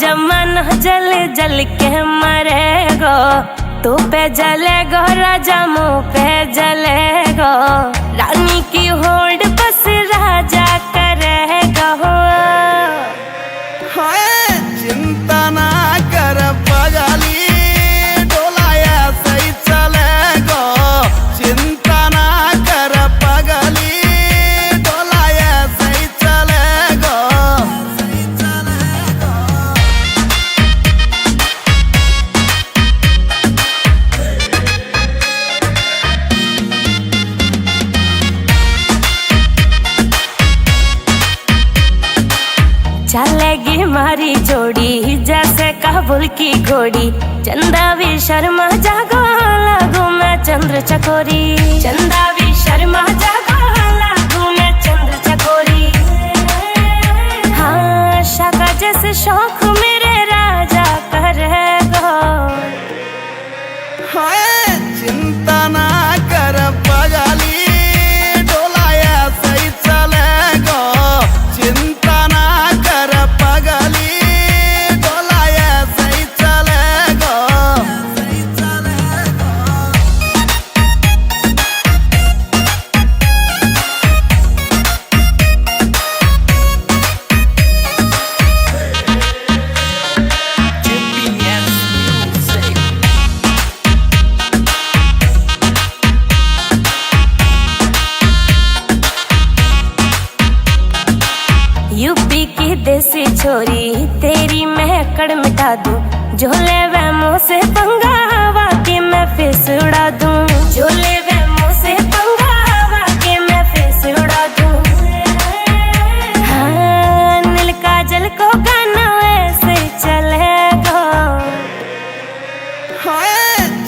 जमाना जल जल के मरेगो, तू पे जलेगो राजा मुँह पे जलेगो, रानी की होल्ड बस राजा करेगा। चिंता ना कर पगली, डोलाया सही चलेगो। चिंता ना कर पगली, डोलाया सही चलेगो। चलेगी मारी जोड़ी जैसे काबुल की घोड़ी, चंदा भी शर्मा जागो लागू मैं चंद्र चकोरी, चंदा भी शर्मा जागो लागू मैं चंद्र चकोरी। हाँ शाका जैसे शौक मेरे राजा करेगो। चिंता ना कर पगली, डोलाया सही चलेगो। चिंता ना कर पगली, डोलाया सही चलेगो। यूपी की देसी छोरी तेरी महकड़ मिटा दूं, झोले वे मुँह से पंगा हवा के मैं फिस उड़ा दूं, झोले वे मुँह से पंगा हवा के मैं फिस उड़ा दूं। हाँ नील काजल को गाना वैसे चलेगा।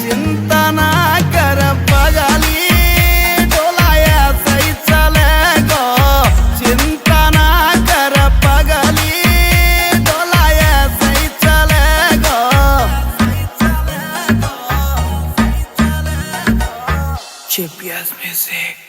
चिंता ना कर पगली, डोलाया सही चलेगो। चिंता ना कर पगली, डोलाया सही चलेगो। GPS Music।